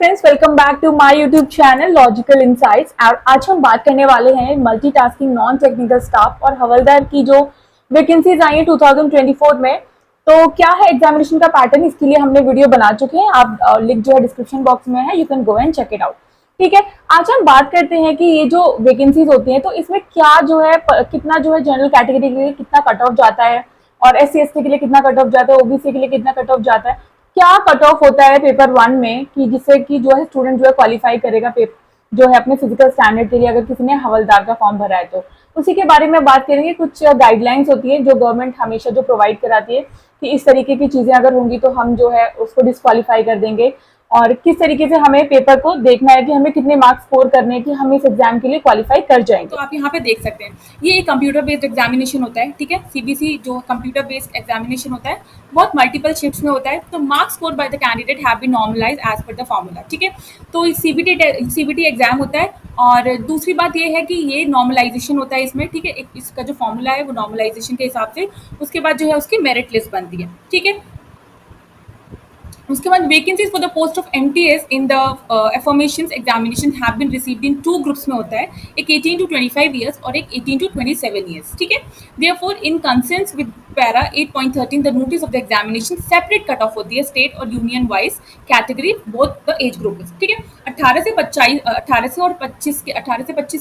Friends, welcome back to my YouTube channel logical insights. और आज हम बात करने वाले हैं मल्टीटास्किंग नॉन टेक्निकल स्टाफ और हवलदार की जो वैकेंसीज आई हैं 2024 में। तो क्या है एग्जामिनेशन का पैटर्न, इसके लिए हमने वीडियो बना चुके हैं। आप लिंक जो है डिस्क्रिप्शन बॉक्स में है, you can go and check it out. ठीक है, आज हम बात करते हैं कि ये जो वैकेंसीज होती हैं तो इसमें क्या जो है कितना जो है जनरल कैटेगरी के लिए कितना कट ऑफ जाता है और SC/ST के लिए कितना कट ऑफ जाता है, OBC के लिए कितना कट ऑफ जाता है, क्या कट ऑफ होता है पेपर 1 में कि जिससे कि जो है स्टूडेंट जो है क्वालिफाई करेगा जो है अपने फिजिकल स्टैंडर्ड के लिए, अगर किसी ने हवलदार का फॉर्म भरा है तो उसी के बारे में बात करेंगे। कुछ गाइडलाइंस होती है जो गवर्नमेंट हमेशा जो प्रोवाइड कराती है कि इस तरीके की चीजें अगर होंगी तो हम जो है उसको डिस्क्वालीफाई कर देंगे, और किस तरीके से हमें पेपर को देखना है कि हमें कितने मार्क्स स्कोर करने हैं कि हम इस एग्जाम के लिए क्वालिफाई कर जाएंगे। तो आप यहाँ पे देख सकते हैं, ये एक कंप्यूटर बेस्ड एग्जामिनेशन होता है। ठीक है, CBC जो कंप्यूटर बेस्ड एग्जामिनेशन होता है बहुत मल्टीपल शिफ्ट्स में होता है। तो marks score by the candidate have been normalize as per the formula. ठीक है, तो CBT एग्जाम होता है। और दूसरी बात ये है कि ये नॉर्मलाइजेशन होता है इसमें। ठीक है, इसका जो फॉर्मूला है वो नॉर्मलाइजेशन के हिसाब से उसके बाद जो है उसकी मेरिट लिस्ट बनती है। ठीक है, उसके बाद vacancies for the post of MTS in the aforementioned examination have been received in 2 groups में होता है, एक 18 to 25 ईयर्स और एक 18 to 27 ईयर्स। ठीक है, therefore in conscience with para 8.13 the notice of the examination separate cut off होती है स्टेट और union wise category both the age group. ठीक है, 18 से 25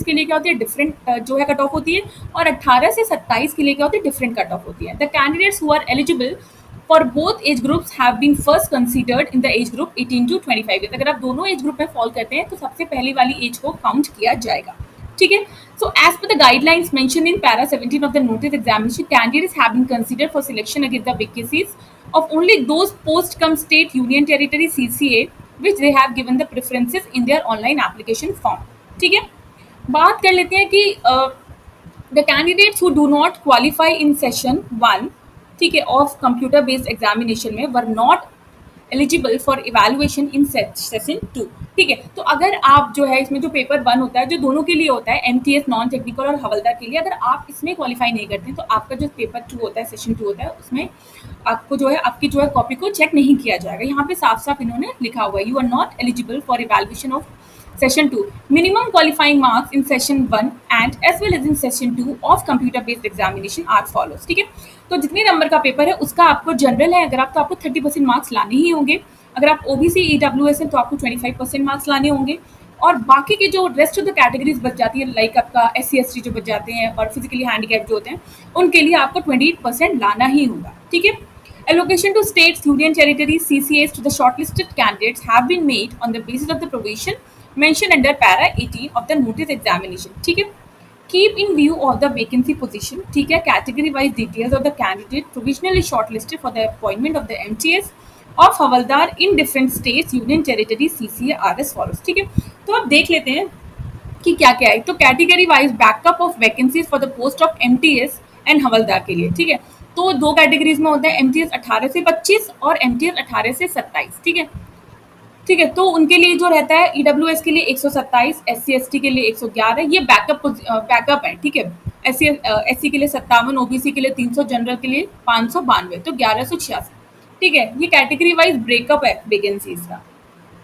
के लिए क्या होती है डिफरेंट जो है कट ऑफ होती है, और 18 से 27 के लिए क्या होती है डिफरेंट कट ऑफ होती है। The candidates who are eligible for both age groups have been first considered in the age group 18 to 25 years। अगर आप दोनों एज ग्रुप में फॉल करते हैं तो सबसे पहली वाली एज को काउंट किया जाएगा। ठीक है, so as per the guidelines mentioned in para 17 of the notice examination, candidates have been considered for selection against the vacancies of only those post cum state union territory CCA which they have given the preferences in their online application form। ठीक है, बात कर लेते हैं कि the candidates who do not qualify in session 1, ठीक है, of computer based examination में were not eligible for evaluation in session 2। ठीक है, तो अगर आप जो है इसमें जो पेपर 1 होता है जो दोनों के लिए होता है, MTS नॉन टेक्निकल और हवलदार के लिए, अगर आप इसमें क्वालिफाई नहीं करते तो आपका जो पेपर 2 होता है, सेशन 2 होता है, उसमें आपको जो है आपकी जो है कॉपी को चेक नहीं किया जाएगा। यहाँ पे साफ साफ इन्होंने लिखा हुआ है, you are not eligible for evaluation of Session 2. Minimum qualifying marks in Session 1 and as well as in Session 2 of computer based examination are follows। ठीक है, तो जितने नंबर का पेपर है उसका आपको जनरल है अगर आप तो आपको 30% मार्क्स लाने ही होंगे। अगर आप OBC EWS है तो आपको 25% मार्क्स लाने होंगे, और बाकी के जो रेस्ट ऑफ द कैटेगरीज बच जाती है लाइक आपका SC/ST जो बच जाते हैं और फिजिकली हैंडीकैप जो होते हैं उनके लिए आपको 28% लाना ही होगा। ठीक है, allocation to states, union territories, CCAs to the shortlisted candidates have been made on the basis of the provision mentioned under para 18 of the notice examination। ठीक है, keep in view of the vacancy position। ठीक है, category wise details of the candidate provisionally shortlisted for the appointment of the MTS of havildar in different states, union territories, CCA are as follows। ठीक है, तो अब देख लेते हैं कि क्या क्या है। तो category wise backup of vacancies for the post of MTS and havildar के लिए। ठीक है, तो 2 कैटेगरीज में होता है, MTS 18 से 25 और MTS 18 से 27। ठीक है, ठीक है, तो उनके लिए जो रहता है EWS के लिए 127, SC/ST के लिए 111, ये बैकअप है। ठीक है, SC के लिए 57, OBC के लिए 300, जनरल के लिए 592, तो 1186। ठीक है, ये कैटेगरी वाइज ब्रेकअप है वैकेंसीज का।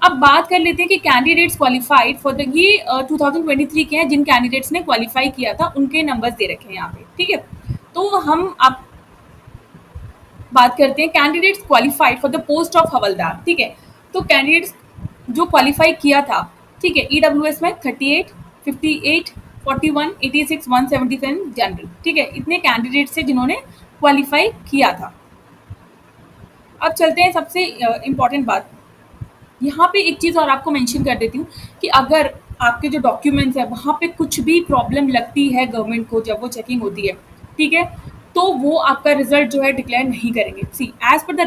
अब बात कर लेते हैं कि कैंडिडेट्स क्वालिफाइड फॉर द, ये 2023 के हैं, जिन कैंडिडेट्स ने क्वालिफाई किया था उनके नंबर्स दे रखे हैं यहाँ पे। ठीक है, तो हम अब बात करते हैं candidates qualified for the post of havildar. ठीक है, तो कैंडिडेट्स जो क्वालिफाई किया था, ठीक है, EWS में 38, 58, 41, 86, 177 जनरल। ठीक है, इतने कैंडिडेट्स थे जिन्होंने क्वालिफाई किया था। अब चलते हैं सबसे इम्पॉर्टेंट बात, यहाँ पे एक चीज़ और आपको मेंशन कर देती हूँ कि अगर आपके जो डॉक्यूमेंट्स है वहाँ पे कुछ भी प्रॉब्लम लगती है गवर्नमेंट को जब वो चेकिंग होती है, ठीक है, तो वो आपका रिजल्ट जो है डिक्लेयर नहीं करेंगे। See as per the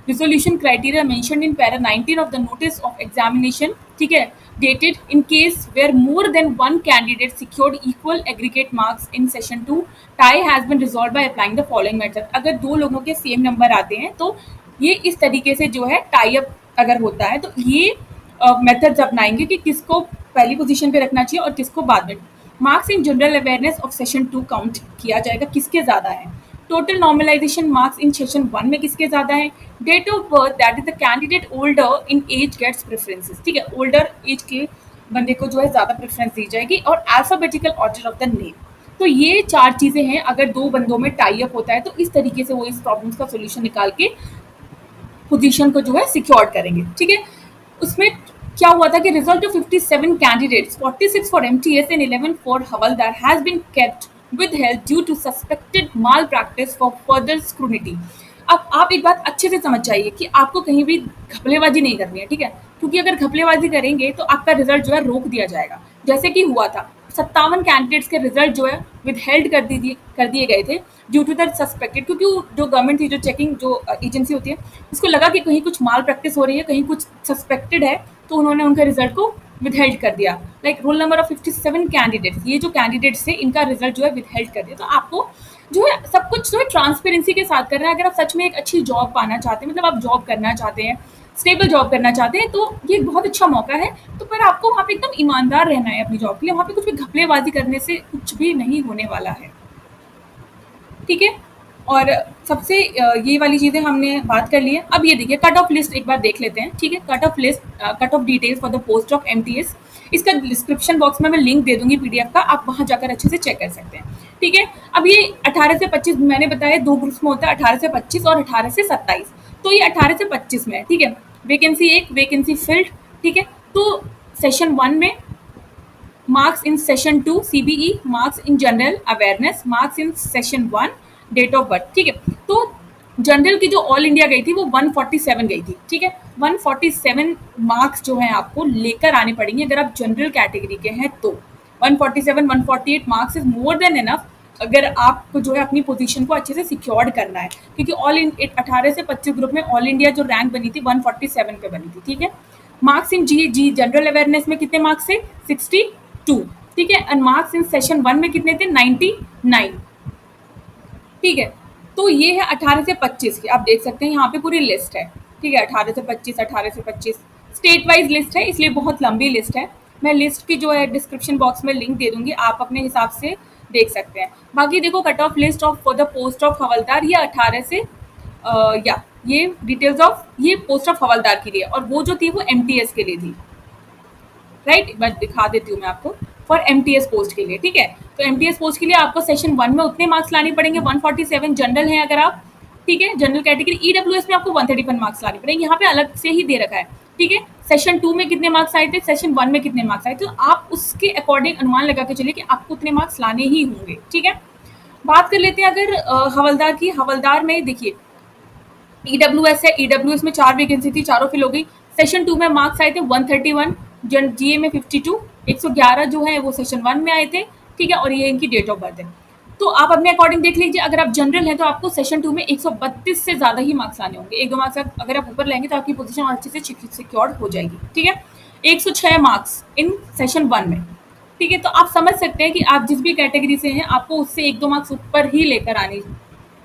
resolution criteria mentioned in para 19 of the notice of examination, ठीक है, dated in case where more than one candidate secured equal aggregate marks in session 2, tie has been resolved by applying the following method। अगर 2 लोगों के same number आते हैं तो ये इस तरीके से जो है टाई अप अगर होता है तो ये मेथड्स अपनाएंगे कि किसको पहली पोजीशन पे रखना चाहिए और किसको बाद में। Marks in general awareness of session 2 count किया जाएगा, किसके ज़्यादा है। Total normalization marks in session 1 में किसके ज़्यादा है, date of birth that is the candidate older in age gets preferences, ठीक है, ओल्डर एज के बंदे को जो है ज़्यादा प्रेफरेंस दी जाएगी, और alphabetical order of the name. तो ये 4 चीज़ें हैं, अगर 2 बंदों में टाई अप होता है तो इस तरीके से वो इस प्रॉब्लम्स का सोल्यूशन निकाल के पोजीशन को जो है सिक्योर करेंगे, ठीक है। उसमें क्या हुआ था कि result of 57 candidates, 46 for MTS and 11 for havaldar has been kept withheld due to suspected malpractice for further scrutiny। अब आप एक बात अच्छे से समझ जाइए कि आपको कहीं भी घपलेबाजी नहीं करनी है, ठीक है, क्योंकि अगर घपलेबाजी करेंगे तो आपका रिजल्ट जो है रोक दिया जाएगा, जैसे कि हुआ था 57 कैंडिडेट्स के रिजल्ट जो है विदहेल्ड कर दिए गए थे ड्यू टू द सस्पेक्टेड, क्योंकि जो गवर्नमेंट थी, जो चेकिंग जो एजेंसी होती है, उसको लगा कि कहीं कुछ माल प्रैक्टिस हो रही है, कहीं कुछ सस्पेक्टेड है, तो उन्होंने उनके रिजल्ट को विदहेल्ड कर दिया। Like roll number of 57 candidates, ये जो कैंडिडेट्स थे इनका रिजल्ट जो है विदहेल्ड कर दिया। तो आपको जो है सब कुछ जो है ट्रांसपेरेंसी के साथ करना है। अगर आप सच में एक अच्छी जॉब पाना चाहते हैं, मतलब आप जॉब करना चाहते हैं, स्टेबल जॉब करना चाहते हैं, तो ये एक बहुत अच्छा मौका है। तो पर आपको वहाँ पे एकदम ईमानदार रहना है अपनी जॉब के लिए, वहाँ पे कुछ भी घपलेबाजी करने से कुछ भी नहीं होने वाला है, ठीक है। और सबसे ये वाली चीज़ें हमने बात कर ली है। अब ये देखिए कट ऑफ लिस्ट एक बार देख लेते हैं, ठीक है। Cut off list, cut off details for the post of MTS, इसका डिस्क्रिप्शन बॉक्स में मैं लिंक दे दूंगी पीडीएफ का, आप वहाँ जाकर अच्छे से चेक कर सकते हैं, ठीक है। अब ये 18 से 25 मैंने बताया 2 ग्रुप्स में होता है, 18 से 25 और 18 से 27। तो ये 18 से 25 में है, ठीक है। वैकेंसी 1, वैकेंसी फिल्ड, ठीक है। तो सेशन 1 में marks in session 2 CBE, marks in general awareness, marks in session 1 date of birth, ठीक है। तो जनरल की जो ऑल इंडिया गई थी वो 147 गई थी, ठीक है। 147 मार्क्स जो हैं आपको लेकर आने पड़ेंगे अगर आप जनरल कैटेगरी के हैं तो 147 148 marks is more than enough अगर आपको जो है अपनी पोजीशन को अच्छे से सिक्योर्ड करना है, क्योंकि 18 से 25 ग्रुप में ऑल इंडिया जो रैंक बनी थी 147 पे बनी थी, ठीक है। Marks in G general awareness में कितने मार्क्स थे, 62, ठीक है। एंड मार्क्स इन सेशन 1 में कितने थे, 99, ठीक है। तो ये है 18 से 25 की, आप देख सकते हैं यहाँ पे पूरी लिस्ट है, ठीक है। 18 से 25 स्टेट वाइज लिस्ट है, इसलिए बहुत लंबी लिस्ट है। मैं लिस्ट की जो है डिस्क्रिप्शन बॉक्स में लिंक दे दूंगी, आप अपने हिसाब से देख सकते हैं। बाकी देखो cut off list of for the post of havildar, ये 18 से ये डिटेल्स ऑफ ये पोस्ट ऑफ हवलदार के लिए, और वो जो थी वो एमटीएस के लिए थी, राइट। मैं दिखा देती हूँ मैं आपको फॉर एमटीएस पोस्ट के लिए, ठीक है। तो एमटीएस पोस्ट के लिए आपको सेशन 1 में उतने मार्क्स लाने पड़ेंगे, 147 जनरल है अगर आप, ठीक है, जनरल कैटेगरी। ईडब्ल्यूएस में आपको 131 मार्क्स लाने पड़ेंगे, यहाँ पे अलग से ही दे रखा है, ठीक है। सेशन 2 में कितने मार्क्स आए थे, सेशन 1 में कितने मार्क्स आए थे, तो आप उसके अकॉर्डिंग अनुमान लगा के चलिए कि आपको उतने मार्क्स लाने ही होंगे, ठीक है। बात कर लेते हैं अगर हवलदार की। हवलदार में देखिए ईडब्ल्यूएस है, ईडब्ल्यूएस में 4 वैकेंसी थी, चारों फिल हो गई। सेशन 2 में मार्क्स आए थे 131, जीए में 52, 111 जो है वो सेशन 1 में आए थे, ठीक है। और ये इनकी डेट ऑफ बर्थ है। तो आप अपने अकॉर्डिंग देख लीजिए, अगर आप जनरल हैं तो आपको सेशन 2 में 132 से ज़्यादा ही मार्क्स आने होंगे, 1-2 मार्क्स अगर आप ऊपर लेंगे तो आपकी पोजीशन अच्छे से सिक्योर्ड हो जाएगी, ठीक है। 106 मार्क्स इन सेशन 1 में, ठीक है। तो आप समझ सकते हैं कि आप जिस भी कैटेगरी से हैं आपको उससे 1-2 मार्क्स ऊपर ही लेकर आने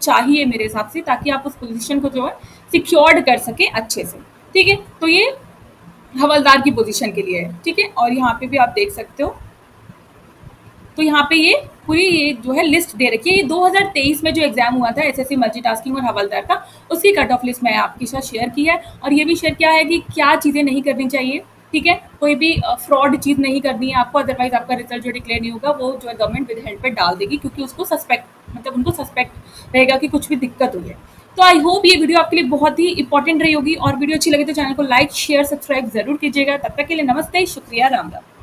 चाहिए मेरे हिसाब से, ताकि आप उस पोजीशन को जो है सिक्योर्ड कर सके अच्छे से, ठीक है। तो ये हवलदार की पोजीशन के लिए है, ठीक है। और यहाँ पे भी आप देख सकते हो, तो यहाँ पे ये पूरी ये जो है लिस्ट दे रखी है। ये 2023 में जो एग्जाम हुआ था एसएससी मल्टीटास्किंग और हवलदार का, उसकी कट ऑफ लिस्ट मैंने आपके साथ शेयर की है, और ये भी शेयर किया है कि क्या चीज़ें नहीं करनी चाहिए, ठीक है। कोई भी फ्रॉड चीज़ नहीं करनी है आपको, अदरवाइज आपका रिजल्ट जो डिक्लेयर नहीं होगा वो जो है गवर्नमेंट विदहेल्ड पे डाल देगी, क्योंकि उसको उनको सस्पेक्ट रहेगा कि कुछ भी दिक्कत हुई है। तो आई होप ये वीडियो आपके लिए बहुत ही इंपॉर्टेंट रही होगी, और वीडियो अच्छी लगी तो चैनल को लाइक शेयर सब्सक्राइब जरूर कीजिएगा। तब तक के लिए नमस्ते, शुक्रिया, राम राम।